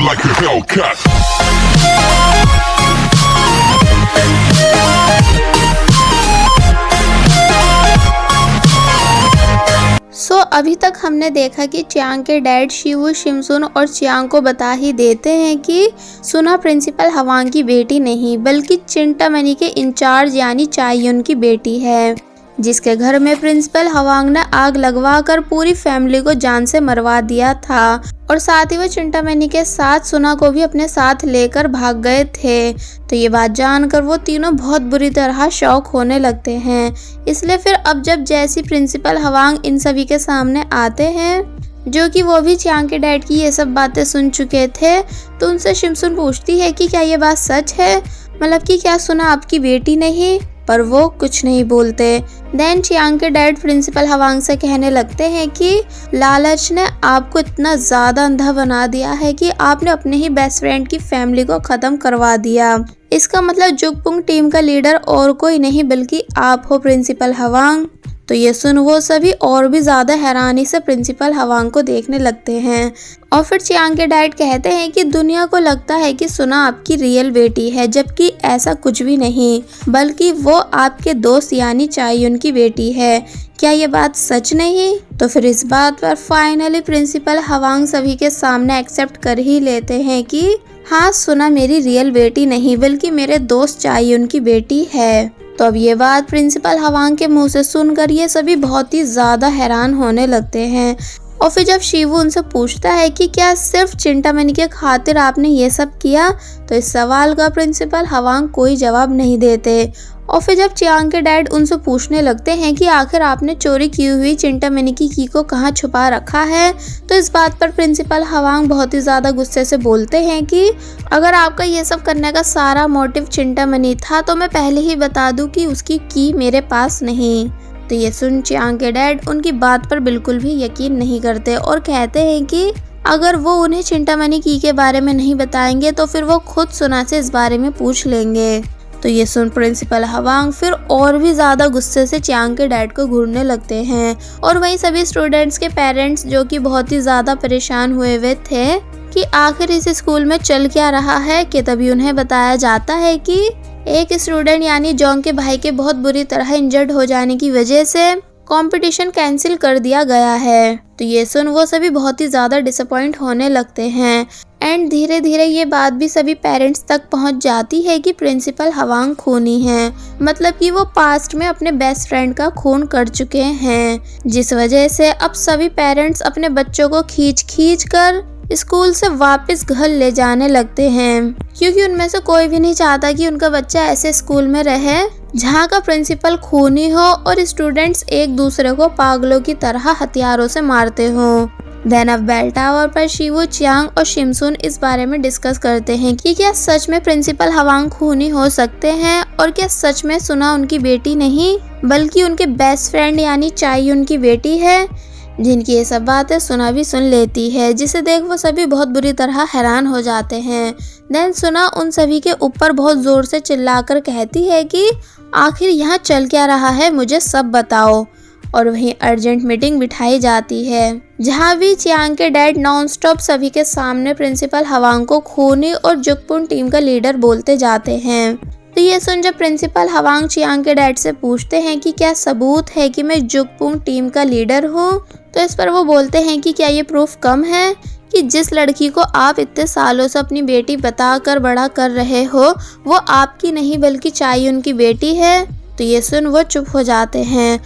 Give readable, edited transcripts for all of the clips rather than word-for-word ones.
like a Hellcat. अभी तक हमने देखा कि चियांग के डैड शिवू, शिमसुन और चियांग को बता ही देते हैं कि सुना प्रिंसिपल हवांग की बेटी नहीं बल्कि चिंटामणि के इंचार्ज यानी चायुन की बेटी है, जिसके घर में प्रिंसिपल हवांग ने आग लगवाकर पूरी फैमिली को जान से मरवा दिया था और साथ ही वो चिंटामणि के साथ सुना को भी अपने साथ लेकर भाग गए थे। तो ये बात जानकर वो तीनों बहुत बुरी तरह शॉक होने लगते हैं। इसलिए फिर अब जब जैसी प्रिंसिपल हवांग इन सभी के सामने आते हैं, जो कि वो भी चियांग के डैड की ये सब बातें सुन चुके थे, तो उनसे शिमसुन पूछती है कि क्या ये बात सच है, मतलब कि क्या सुना आपकी बेटी नहीं, पर वो कुछ नहीं बोलते। देन चियांग के डैड प्रिंसिपल हवांग से कहने लगते हैं कि लालच ने आपको इतना ज़्यादा अंधा बना दिया है कि आपने अपने ही बेस्ट फ्रेंड की फैमिली को ख़त्म करवा दिया। इसका मतलब जुगपुंग टीम का लीडर और कोई नहीं बल्कि आप हो प्रिंसिपल हवांग। तो ये सुन वो सभी और भी ज़्यादा हैरानी से प्रिंसिपल हवांग को देखने लगते हैं और फिर चियांग के डैड कहते हैं कि दुनिया को लगता है कि सुना आपकी रियल बेटी है, जबकि ऐसा कुछ भी नहीं, बल्कि वो आपके दोस्त यानी चायुन की बेटी है। क्या ये बात सच नहीं? तो फिर इस बात पर फाइनली प्रिंसिपल हवांग सभी के सामने एक्सेप्ट कर ही लेते हैं कि हाँ, सुना मेरी रियल बेटी नहीं बल्कि मेरे दोस्त चायुन की बेटी है। तो अब ये बात प्रिंसिपल हवांग के मुंह से सुनकर ये सभी बहुत ही ज़्यादा हैरान होने लगते हैं। और फिर जब शिवू उनसे पूछता है कि क्या सिर्फ चिंटामणि के खातिर आपने ये सब किया, तो इस सवाल का प्रिंसिपल हवांग कोई जवाब नहीं देते। और फिर जब चियांग के डैड उनसे पूछने लगते हैं कि आखिर आपने चोरी की हुई चिंटामणि की की को कहाँ छुपा रखा है, तो इस बात पर प्रिंसिपल हवांग बहुत ही ज़्यादा गुस्से से बोलते हैं कि अगर आपका ये सब करने का सारा मोटिव चिंटामणि था तो मैं पहले ही बता दूं कि उसकी की मेरे पास नहीं। तो ये सुन चियांग के डैड उनकी बात पर बिल्कुल भी यकीन नहीं करते और कहते हैं कि अगर वो उन्हें चिंटामणि की के बारे में नहीं बताएंगे तो फिर वो खुद सुना से इस बारे में पूछ लेंगे। तो ये सुन प्रिंसिपल हवांग फिर और भी ज़्यादा गुस्से से चियांग के डैड को घूरने लगते हैं और वहीं सभी स्टूडेंट्स के पेरेंट्स जो कि बहुत ही ज़्यादा परेशान हुए थे कि आखिर इस स्कूल में चल क्या रहा है, कि तभी उन्हें बताया जाता है कि एक स्टूडेंट यानी जोंग के भाई के बहुत बुरी तरह इंजर्ड हो जाने की वजह से कंपटीशन कैंसिल कर दिया गया है। तो ये सुन वो सभी बहुत ही ज़्यादा डिसअपॉइंट होने लगते हैं एंड धीरे धीरे ये बात भी सभी पेरेंट्स तक पहुंच जाती है कि प्रिंसिपल हवांग खूनी है, मतलब कि वो पास्ट में अपने बेस्ट फ्रेंड का खून कर चुके हैं, जिस वजह से अब सभी पेरेंट्स अपने बच्चों को खींच कर स्कूल से वापस घर ले जाने लगते हैं, क्योंकि उनमें से कोई भी नहीं चाहता कि उनका बच्चा ऐसे स्कूल में रहे जहाँ का प्रिंसिपल खूनी हो और स्टूडेंट्स एक दूसरे को पागलों की तरह हथियारों से मारते हो। देन अब बेल टावर पर शिवू, चियांग और शिमसुन इस बारे में डिस्कस करते हैं कि क्या सच में प्रिंसिपल हवांग खूनी हो सकते हैं और क्या सच में सुना उनकी बेटी नहीं बल्कि उनके बेस्ट फ्रेंड यानी चायुन की बेटी है, जिनकी ये सब बातें सुना भी सुन लेती है, जिसे देख वो सभी बहुत बुरी तरह हैरान हो जाते हैं। देन सुना उन सभी के ऊपर बहुत जोर से चिल्लाकर कहती है कि आखिर यहाँ चल क्या रहा है, मुझे सब बताओ। और वहीं अर्जेंट मीटिंग बिठाई जाती है जहाँ भी चियांग के डैड नॉन स्टॉप सभी के सामने प्रिंसिपल हवांग को खूनी और जुगपुंग टीम का लीडर बोलते जाते हैं। तो ये सुन जब प्रिंसिपल हवांग चियांग के डैड से पूछते हैं कि क्या सबूत है कि मैं जुगपुंग टीम का लीडर हूँ, तो इस पर वो बोलते हैं कि क्या ये प्रूफ कम है कि जिस लड़की को आप इतने सालों से अपनी बेटी बताकर बड़ा कर रहे हो वो आपकी नहीं बल्कि चायुन की बेटी है। तो ये सुन वो चुप हो जाते हैं।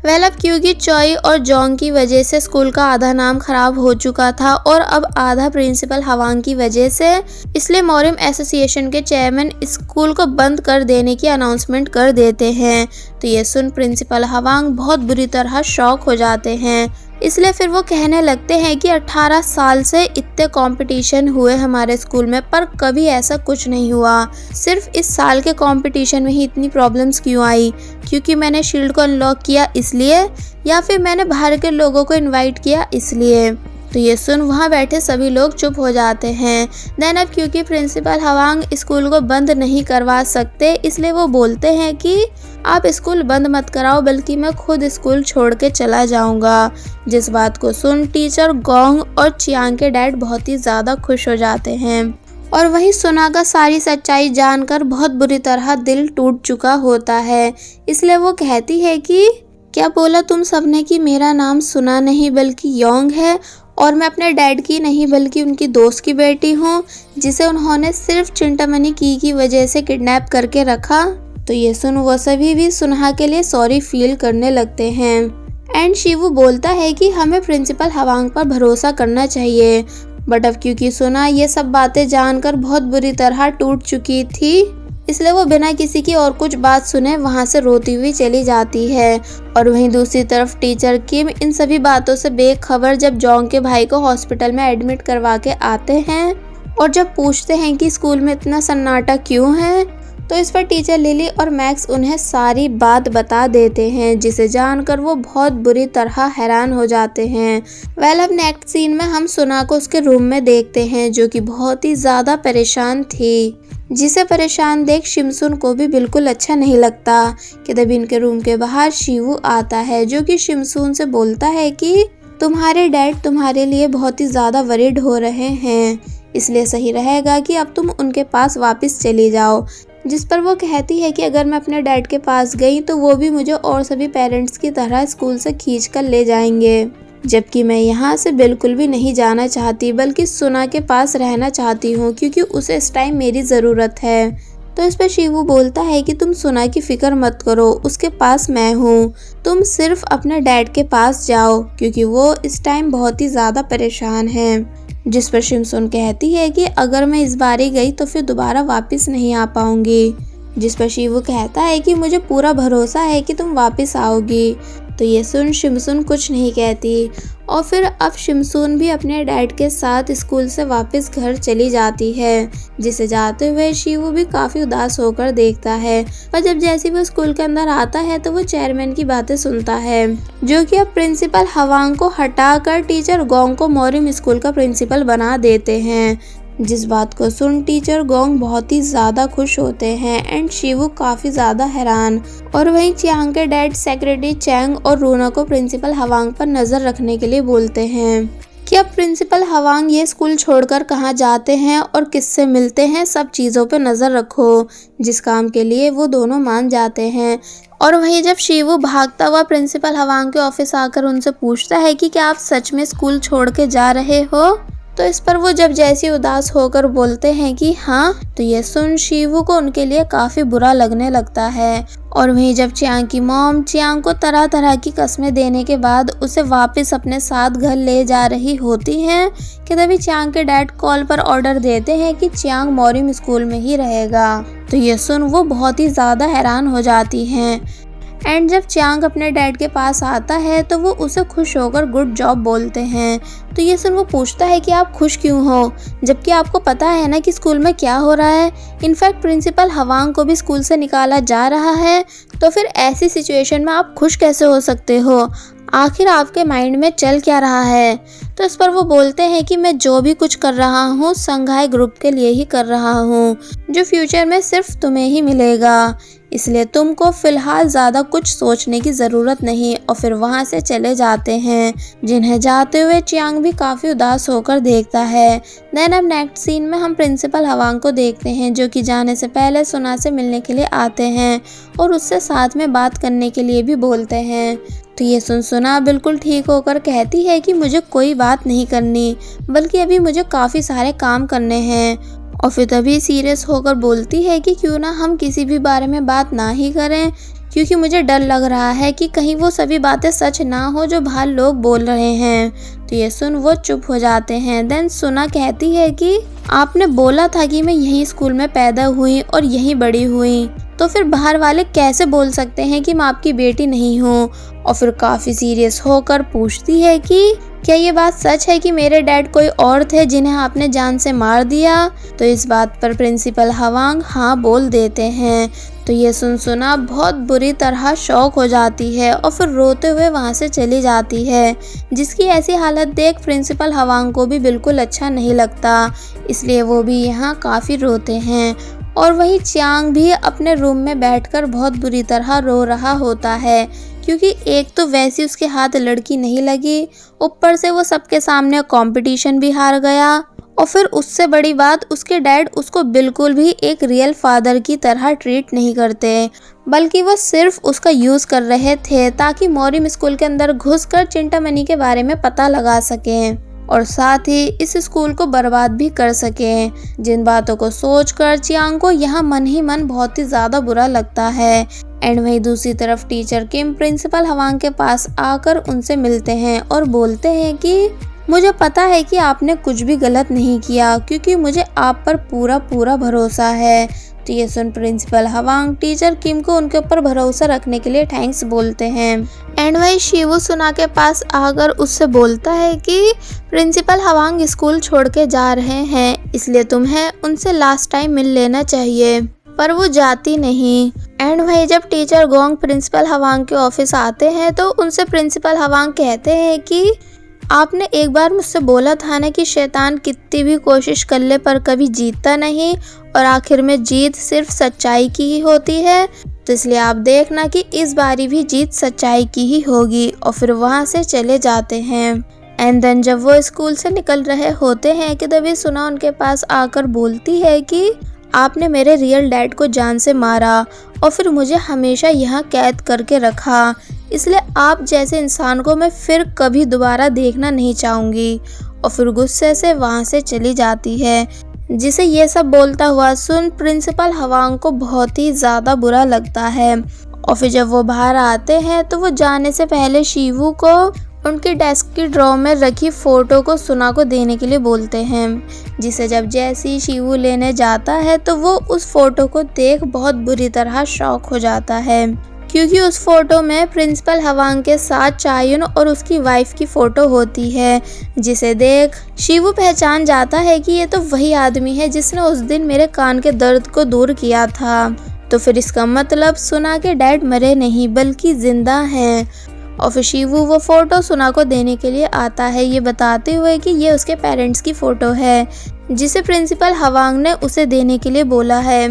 अब क्योंकि चोई और जोंग की वजह से स्कूल का आधा नाम खराब हो चुका था और अब आधा प्रिंसिपल हवांग की वजह से, इसलिए मोरिम एसोसिएशन के चेयरमैन स्कूल को बंद कर देने की अनाउंसमेंट कर देते हैं। तो ये सुन प्रिंसिपल हवांग बहुत बुरी तरह शॉक हो जाते हैं, इसलिए फिर वो कहने लगते हैं कि 18 साल से इतने कंपटीशन हुए हमारे स्कूल में पर कभी ऐसा कुछ नहीं हुआ, सिर्फ इस साल के कंपटीशन में ही इतनी प्रॉब्लम्स क्यों आई, क्योंकि मैंने शील्ड को अनलॉक किया इसलिए या फिर मैंने बाहर के लोगों को इनवाइट किया इसलिए। तो ये सुन वहाँ बैठे सभी लोग चुप हो जाते हैं। देन अब क्योंकि प्रिंसिपल हवांग स्कूल को बंद नहीं करवा सकते, इसलिए वो बोलते हैं कि आप स्कूल बंद मत कराओ, बल्कि मैं खुद स्कूल छोड़ के चला जाऊंगा। जिस बात को सुन टीचर गोंग और चियांग के डैड बहुत ही ज़्यादा खुश हो जाते हैं। और वहीं सुना का सारी सच्चाई जानकर बहुत बुरी तरह दिल टूट चुका होता है, इसलिए वो कहती है कि क्या बोला तुम सबने कि मेरा नाम सुना नहीं बल्कि योंग है, और मैं अपने डैड की नहीं बल्कि उनकी दोस्त की बेटी हूँ, जिसे उन्होंने सिर्फ चिंटामणि की वजह से किडनैप करके रखा। तो ये सुन वो सभी भी सुनहा के लिए सॉरी फील करने लगते हैं। एंड शिवू बोलता है कि हमें प्रिंसिपल हवांग पर भरोसा करना चाहिए, बट अब क्योंकि सुना ये सब बातें जानकर बहुत बुरी तरह टूट चुकी थी, इसलिए वो बिना किसी की और कुछ बात सुने वहाँ से रोती हुई चली जाती है। और वहीं दूसरी तरफ टीचर किम इन सभी बातों से बेखबर जब जोंग के भाई को हॉस्पिटल में एडमिट करवा के आते हैं, और जब पूछते हैं कि स्कूल में इतना सन्नाटा क्यों है, तो इस पर टीचर लिली और मैक्स उन्हें सारी बात बता देते हैं, जिसे जानकर वो बहुत बुरी तरह हैरान हो जाते हैं। वेल अब नेक्स्ट सीन में हम सुना को उसके रूम में देखते हैं, जो कि बहुत ही ज़्यादा परेशान थी, जिसे परेशान देख शिमसुन को भी बिल्कुल अच्छा नहीं लगता कि तभी इनके रूम के बाहर शिवू आता है, जो कि शिमसुन से बोलता है कि तुम्हारे डैड तुम्हारे लिए बहुत ही ज़्यादा वरीड हो रहे हैं, इसलिए सही रहेगा कि अब तुम उनके पास वापस चली जाओ। जिस पर वो कहती है कि अगर मैं अपने डैड के पास गई तो वो भी मुझे और सभी पेरेंट्स की तरह स्कूल से खींच कर ले जाएंगे, जबकि मैं यहाँ से बिल्कुल भी नहीं जाना चाहती, बल्कि सुना के पास रहना चाहती हूँ, क्योंकि उसे इस टाइम मेरी ज़रूरत है। तो इस पर शिवू बोलता है कि तुम सुना की फिक्र मत करो, उसके पास मैं हूँ, तुम सिर्फ अपने डैड के पास जाओ, क्योंकि वो इस टाइम बहुत ही ज़्यादा परेशान है। जिस पर शिमसुन कहती है कि अगर मैं इस बार ही गई तो फिर दोबारा वापस नहीं आ पाऊंगी। जिस पर शिवू कहता है कि मुझे पूरा भरोसा है कि तुम वापस आओगी। तो ये सुन शिमसुन कुछ नहीं कहती, और फिर अब शिमसुन भी अपने डैड के साथ स्कूल से वापस घर चली जाती है, जिसे जाते हुए शिवू भी काफ़ी उदास होकर देखता है। पर जब जैसे वो स्कूल के अंदर आता है तो वो चेयरमैन की बातें सुनता है, जो कि अब प्रिंसिपल हवांग को हटाकर टीचर गोंग को मोरिम स्कूल का प्रिंसिपल बना देते हैं। जिस बात को सुन टीचर गोंग बहुत ही ज़्यादा खुश होते हैं एंड शिवू काफ़ी ज़्यादा हैरान। और वहीं चियांग के डैड सेक्रेटरी चैंग और रूना को प्रिंसिपल हवांग पर नज़र रखने के लिए बोलते हैं कि अब प्रिंसिपल हवांग ये स्कूल छोड़कर कहाँ जाते हैं और किससे मिलते हैं, सब चीज़ों पर नज़र रखो। जिस काम के लिए वो दोनों मान जाते हैं। और वहीं जब शिवू भागता हुआ प्रिंसिपल हवांग के ऑफिस आकर उनसे पूछता है कि क्या आप सच में स्कूल छोड़ के जा रहे हो, तो इस पर वो जब जैसी उदास होकर बोलते हैं कि हाँ, तो ये सुन शिवू को उनके लिए काफ़ी बुरा लगने लगता है। और वहीं जब चियांग की मॉम चियांग को तरह तरह की कस्में देने के बाद उसे वापस अपने साथ घर ले जा रही होती हैं कि तभी चियांग के डैड कॉल पर ऑर्डर देते हैं कि चियांग मोरिम स्कूल में ही रहेगा। तो ये सुन वो बहुत ही ज़्यादा हैरान हो जाती हैं। एंड जब चियांग अपने डैड के पास आता है तो वो उसे खुश होकर गुड जॉब बोलते हैं। तो ये सुन वो पूछता है कि आप खुश क्यों हो, जबकि आपको पता है ना कि स्कूल में क्या हो रहा है। इनफैक्ट प्रिंसिपल हवांग को भी स्कूल से निकाला जा रहा है, तो फिर ऐसी सिचुएशन में आप खुश कैसे हो सकते हो, आखिर आपके माइंड में चल क्या रहा है। तो इस पर वो बोलते हैं कि मैं जो भी कुछ कर रहा हूँ संघाई ग्रुप के लिए ही कर रहा हूँ, जो फ्यूचर में सिर्फ तुम्हें ही मिलेगा, इसलिए तुमको फिलहाल ज़्यादा कुछ सोचने की ज़रूरत नहीं। और फिर वहाँ से चले जाते हैं, जिन्हें जाते हुए चियांग भी काफ़ी उदास होकर देखता है। देन अब नेक्स्ट सीन में हम प्रिंसिपल हवांग को देखते हैं, जो कि जाने से पहले सुना से मिलने के लिए आते हैं और उससे साथ में बात करने के लिए भी बोलते हैं। तो ये सुना बिल्कुल ठीक होकर कहती है कि मुझे कोई बात नहीं करनी, बल्कि अभी मुझे काफ़ी सारे काम करने हैं। और फिर तभी सीरियस होकर बोलती है कि क्यों ना हम किसी भी बारे में बात ना ही करें, क्योंकि मुझे डर लग रहा है कि कहीं वो सभी बातें सच ना हो जो बाहर लोग बोल रहे हैं। तो ये सुन वो चुप हो जाते हैं। देन सुना कहती है कि आपने बोला था कि मैं यहीं स्कूल में पैदा हुई और यहीं बड़ी हुई, तो फिर बाहर वाले कैसे बोल सकते हैं कि मैं आपकी बेटी नहीं हूँ। और फिर काफ़ी सीरियस होकर पूछती है कि क्या ये बात सच है कि मेरे डैड कोई और थे जिन्हें आपने जान से मार दिया? तो इस बात पर प्रिंसिपल हवांग हाँ बोल देते हैं। तो ये सुन सुना बहुत बुरी तरह शॉक हो जाती है और फिर रोते हुए वहाँ से चली जाती है, जिसकी ऐसी हालत देख प्रिंसिपल हवांग को भी बिल्कुल अच्छा नहीं लगता, इसलिए वो भी यहाँ काफ़ी रोते हैं। और वहीं चियांग भी अपने रूम में बैठकर बहुत बुरी तरह रो रहा होता है, क्योंकि एक तो वैसी उसके हाथ लड़की नहीं लगी, ऊपर से वो सबके सामने कंपटीशन भी हार गया, और फिर उससे बड़ी बात उसके डैड उसको बिल्कुल भी एक रियल फादर की तरह ट्रीट नहीं करते, बल्कि वो सिर्फ उसका यूज़ कर रहे थे ताकि मोरिम स्कूल के अंदर घुसकर चिंटामणि के बारे में पता लगा सकें और साथ ही इस स्कूल को बर्बाद भी कर सकें। जिन बातों को सोचकर चियांग को यहाँ मन ही मन बहुत ही ज़्यादा बुरा लगता है। एंड वहीं दूसरी तरफ टीचर किम प्रिंसिपल हवांग के पास आकर उनसे मिलते हैं और बोलते हैं कि मुझे पता है कि आपने कुछ भी गलत नहीं किया, क्योंकि मुझे आप पर पूरा भरोसा है। तो ये सुन प्रिंसिपल हवांग टीचर किम को उनके ऊपर भरोसा रखने के लिए थैंक्स बोलते हैं। एंड वही शिवू सुना के पास आकर उससे बोलता है कि प्रिंसिपल हवांग स्कूल छोड़ के जा रहे हैं, इसलिए तुम्हें उनसे लास्ट टाइम मिल लेना चाहिए, पर वो जाती नहीं। एंड वही जब टीचर गोंग प्रिंसिपल हवांग के ऑफिस आते हैं तो उनसे प्रिंसिपल हवांग कहते हैं कि आपने एक बार मुझसे बोला था ना कि शैतान कितनी भी कोशिश कर ले पर कभी जीतता नहीं, और आखिर में जीत सिर्फ सच्चाई की ही होती है। तो इसलिए आप देखना कि इस बारी भी जीत सच्चाई की ही होगी। और फिर वहाँ से चले जाते हैं। एंड देन जब वो स्कूल से निकल रहे होते हैं कि तभी सुना उनके पास आकर बोलती है कि आपने मेरे रियल डैड को जान से मारा और फिर मुझे हमेशा यहाँ कैद करके रखा, इसलिए आप जैसे इंसान को मैं फिर कभी दोबारा देखना नहीं चाहूँगी। और फिर गुस्से से वहाँ से चली जाती है, जिसे ये सब बोलता हुआ सुन प्रिंसिपल हवांग को बहुत ही ज़्यादा बुरा लगता है। और फिर जब वो बाहर आते हैं तो वो जाने से पहले शिवू को उनकी डेस्क की ड्रॉ में रखी फ़ोटो को सुना को देने के लिए बोलते हैं, जिसे जब जैसी शिवू लेने जाता है तो वो उस फ़ोटो को देख बहुत बुरी तरह शॉक हो जाता है, क्योंकि उस फोटो में प्रिंसिपल हवांग के साथ चायुन और उसकी वाइफ की फ़ोटो होती है, जिसे देख शिवू पहचान जाता है कि ये तो वही आदमी है जिसने उस दिन मेरे कान के दर्द को दूर किया था। तो फिर इसका मतलब सुना के डैड मरे नहीं बल्कि ज़िंदा हैं। और फिर शिवू वो फ़ोटो सुना को देने के लिए आता है, ये बताते हुए कि ये उसके पेरेंट्स की फ़ोटो है जिसे प्रिंसिपल हवांग ने उसे देने के लिए बोला है।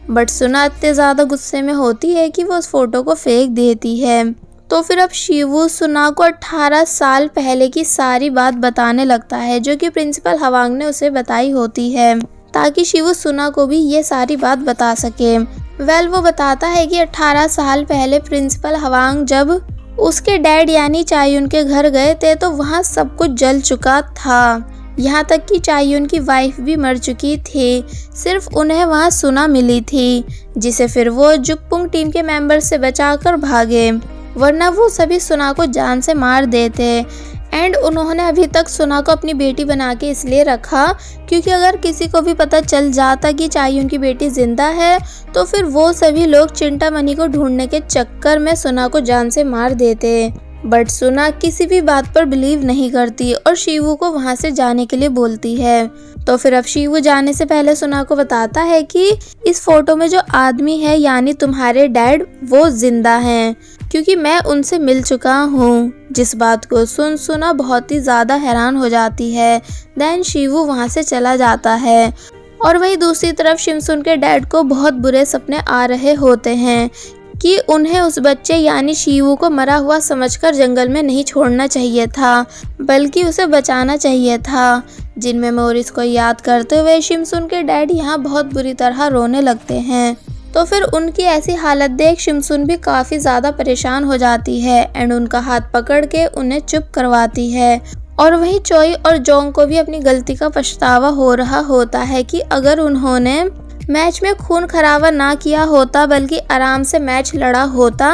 बट सुना इतने ज़्यादा गुस्से में होती है कि वो उस फोटो को फेंक देती है। तो फिर अब शिवू सुना को 18 साल पहले की सारी बात बताने लगता है, जो कि प्रिंसिपल हवांग ने उसे बताई होती है, ताकि शिवू सुना को भी ये सारी बात बता सके। वो बताता है कि 18 साल पहले प्रिंसिपल हवांग जब उसके डैड यानी चायुन के घर गए थे तो वहाँ सब कुछ जल चुका था, यहाँ तक कि चायुन की वाइफ भी मर चुकी थी, सिर्फ उन्हें वहाँ सुना मिली थी, जिसे फिर वो जुकपुंग टीम के मेंबर से बचाकर भागे, वरना वो सभी सुना को जान से मार देते। एंड उन्होंने अभी तक सुना को अपनी बेटी बना के इसलिए रखा क्योंकि अगर किसी को भी पता चल जाता कि चायुन की बेटी जिंदा है तो फिर वो सभी लोग चिंटामणि को ढूंढने के चक्कर में सुना को जान से मार देते। बट सुना किसी भी बात पर बिलीव नहीं करती और शिवू को वहाँ से जाने के लिए बोलती है। तो फिर अब शिवू जाने से पहले सुना को बताता है कि इस फोटो में जो आदमी है यानी तुम्हारे डैड वो जिंदा हैं, क्योंकि मैं उनसे मिल चुका हूँ। जिस बात को सुना बहुत ही ज़्यादा हैरान हो जाती है। देन शिवू वहाँ से चला जाता है। और वही दूसरी तरफ शिमसुन के डैड को बहुत बुरे सपने आ रहे होते हैं कि उन्हें उस बच्चे यानी शिवू को मरा हुआ समझकर जंगल में नहीं छोड़ना चाहिए था, बल्कि उसे बचाना चाहिए था। जिन मेमोरीज को याद करते हुए शिमसुन के डैड यहाँ बहुत बुरी तरह रोने लगते हैं। तो फिर उनकी ऐसी हालत देख शिमसुन भी काफ़ी ज़्यादा परेशान हो जाती है एंड उनका हाथ पकड़ के उन्हें चुप करवाती है। और वहीं चोई और जोंग को भी अपनी गलती का पछतावा हो रहा होता है कि अगर उन्होंने मैच में खून खराबा ना किया होता बल्कि आराम से मैच लड़ा होता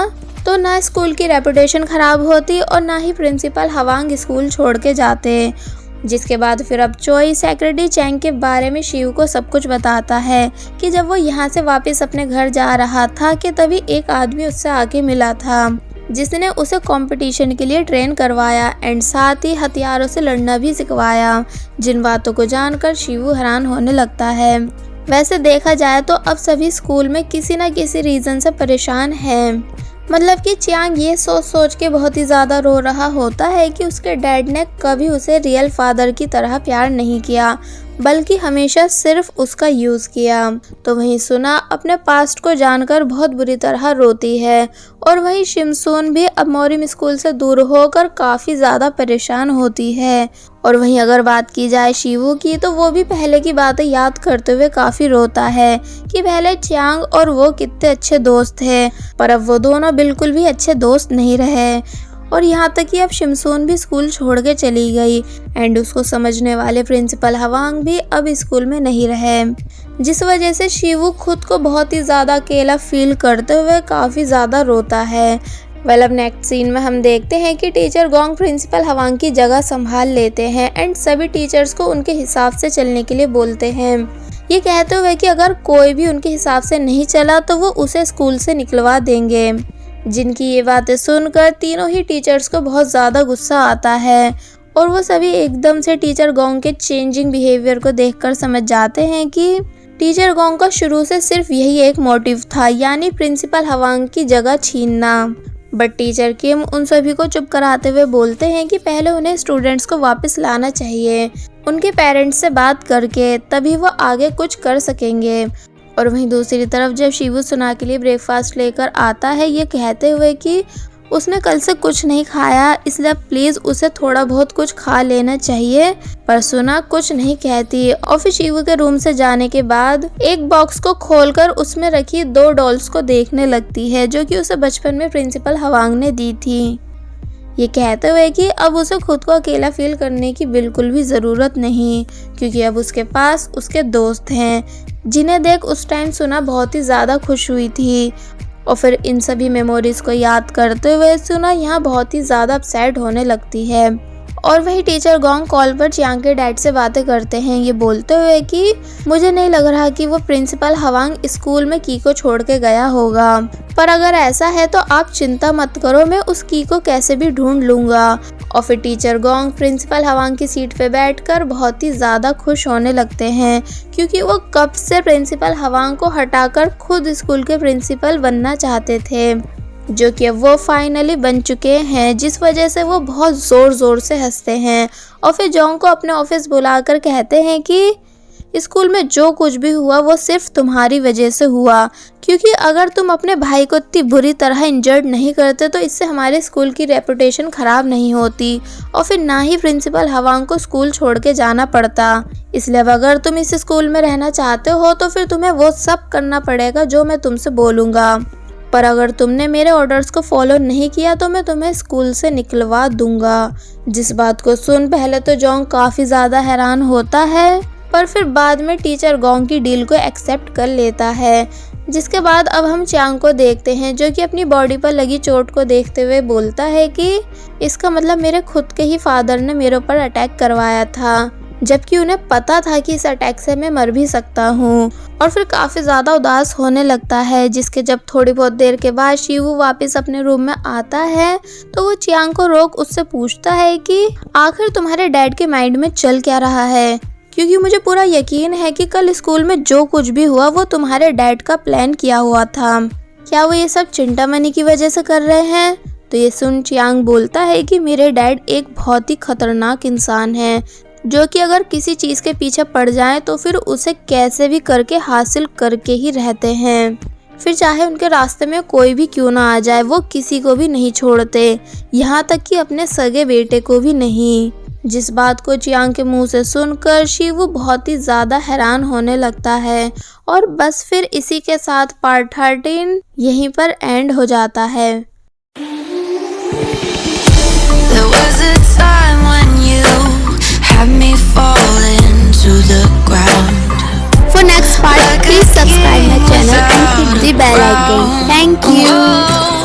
तो ना स्कूल की रेपुटेशन खराब होती और ना ही प्रिंसिपल हवांग स्कूल छोड़ के जाते। जिसके बाद फिर अब चोई सेक्रेटरी चैंग के बारे में शिव को सब कुछ बताता है कि जब वो यहाँ से वापस अपने घर जा रहा था कि तभी एक आदमी उससे आके मिला था जिसने उसे कंपटीशन के लिए ट्रेन करवाया एंड साथ ही हथियारों से लड़ना भी सिखवाया। जिन बातों को जानकर शिवू हैरान होने लगता है। वैसे देखा जाए तो अब सभी स्कूल में किसी न किसी रीज़न से परेशान हैं। मतलब कि चियांग ये सोच सोच के बहुत ही ज़्यादा रो रहा होता है कि उसके डैड ने कभी उसे रियल फादर की तरह प्यार नहीं किया, बल्कि हमेशा सिर्फ उसका यूज़ किया। तो वहीं सुना अपने पास्ट को जानकर बहुत बुरी तरह रोती है और वहीं शिमसून भी अब मोरिम स्कूल से दूर होकर काफ़ी ज़्यादा परेशान होती है। और वहीं अगर बात की जाए शिवू की, तो वो भी पहले की बातें याद करते हुए काफ़ी रोता है कि पहले चियांग और वो कितने अच्छे दोस्त थे, पर अब वो दोनों बिल्कुल भी अच्छे दोस्त नहीं रहे। और यहाँ तक कि अब शिमसून भी स्कूल छोड़ के चली गई एंड उसको समझने वाले प्रिंसिपल हवांग भी अब स्कूल में नहीं रहे, जिस वजह से शिवू खुद को बहुत ही ज़्यादा अकेला फील करते हुए काफ़ी ज़्यादा रोता है। अब नेक्स्ट सीन में हम देखते हैं कि टीचर गोंग प्रिंसिपल हवांग की जगह संभाल लेते हैं एंड सभी टीचर्स को उनके हिसाब से चलने के लिए बोलते हैं। ये कहते हुए कि अगर कोई भी उनके हिसाब से नहीं चला तो वो उसे स्कूल से निकलवा देंगे। जिनकी ये बातें सुनकर तीनों ही टीचर्स को बहुत ज़्यादा गुस्सा आता है और वो सभी एकदम से टीचर गोंग के चेंजिंग बिहेवियर को देखकर समझ जाते हैं कि टीचर गोंग का शुरू से सिर्फ यही एक मोटिव था, यानी प्रिंसिपल हवांग की जगह छीनना। बट टीचर किम उन सभी को चुप कराते हुए बोलते हैं कि पहले उन्हें स्टूडेंट्स को वापस लाना चाहिए, उनके पेरेंट्स से बात करके, तभी वो आगे कुछ कर सकेंगे। और वहीं दूसरी तरफ जब शिवू सुना के लिए ब्रेकफास्ट लेकर आता है, ये कहते हुए कि उसने कल से कुछ नहीं खाया, इसलिए प्लीज़ उसे थोड़ा बहुत कुछ खा लेना चाहिए, पर सुना कुछ नहीं कहती। और फिर शिवू के रूम से जाने के बाद एक बॉक्स को खोलकर उसमें रखी 2 डॉल्स को देखने लगती है, जो कि उसे बचपन में प्रिंसिपल हवांग ने दी थी। ये कहते हुए कि अब उसे खुद को अकेला फील करने की बिल्कुल भी ज़रूरत नहीं, क्योंकि अब उसके पास उसके दोस्त हैं, जिन्हें देख उस टाइम सुना बहुत ही ज़्यादा खुश हुई थी। और फिर इन सभी मेमोरीज को याद करते हुए सुना यहाँ बहुत ही ज़्यादा अपसेट होने लगती है। और वही टीचर गोंग कॉल पर चियांग के डैड से बातें करते हैं, ये बोलते हुए कि मुझे नहीं लग रहा कि वो प्रिंसिपल हवांग स्कूल में की को छोड़ के गया होगा, पर अगर ऐसा है तो आप चिंता मत करो, मैं उस की को कैसे भी ढूंढ लूँगा। और फिर टीचर गोंग प्रिंसिपल हवांग की सीट पे बैठकर बहुत ही ज़्यादा खुश होने लगते हैं, क्योंकि वो कब से प्रिंसिपल हवांग को हटाकर खुद स्कूल के प्रिंसिपल बनना चाहते थे, जो कि वो फाइनली बन चुके हैं, जिस वजह से वो बहुत ज़ोर ज़ोर से हंसते हैं। और फिर जोंग को अपने ऑफिस बुलाकर कहते हैं कि स्कूल में जो कुछ भी हुआ वो सिर्फ तुम्हारी वजह से हुआ, क्योंकि अगर तुम अपने भाई को इतनी बुरी तरह इंजर्ड नहीं करते तो इससे हमारे स्कूल की रेपुटेशन ख़राब नहीं होती और फिर ना ही प्रिंसिपल हवांग को स्कूल छोड़ के जाना पड़ता। इसलिए अब अगर तुम इस स्कूल में रहना चाहते हो तो फिर तुम्हें वो सब करना पड़ेगा जो मैं तुमसे बोलूँगा, पर अगर तुमने मेरे ऑर्डर्स को फॉलो नहीं किया तो मैं तुम्हें स्कूल से निकलवा दूंगा। जिस बात को सुन पहले तो जोंग काफ़ी ज़्यादा हैरान होता है, पर फिर बाद में टीचर गोंग की डील को एक्सेप्ट कर लेता है। जिसके बाद अब हम चियांग को देखते हैं, जो कि अपनी बॉडी पर लगी चोट को देखते हुए बोलता है कि इसका मतलब मेरे खुद के ही फादर ने मेरे ऊपर अटैक करवाया था, जबकि उन्हें पता था कि इस अटैक से मैं मर भी सकता हूँ। और फिर काफ़ी ज़्यादा उदास होने लगता है, जिसके जब थोड़ी बहुत देर के बाद शिवू वापस अपने रूम में आता है तो वो चियांग को रोक उससे पूछता है कि आखिर तुम्हारे डैड के माइंड में चल क्या रहा है, क्योंकि मुझे पूरा यकीन है कि कल स्कूल में जो कुछ भी हुआ वो तुम्हारे डैड का प्लान किया हुआ था। क्या वो ये सब चिंतामणि की वजह से कर रहे हैं? तो ये सुन चियांग बोलता है कि मेरे डैड एक बहुत ही खतरनाक इंसान है, जो कि अगर किसी चीज़ के पीछे पड़ जाए तो फिर उसे कैसे भी करके हासिल करके ही रहते हैं, फिर चाहे उनके रास्ते में कोई भी क्यों ना आ जाए वो किसी को भी नहीं छोड़ते, यहाँ तक कि अपने सगे बेटे को भी नहीं। जिस बात को चियांग के मुंह से सुनकर शिवू बहुत ही ज़्यादा हैरान होने लगता है और बस फिर इसी के साथ पार्ट 13 यहीं पर एंड हो जाता है। There was a time when you had me falling to the ground. For next part, please subscribe my channel and hit the bell icon. Thank you.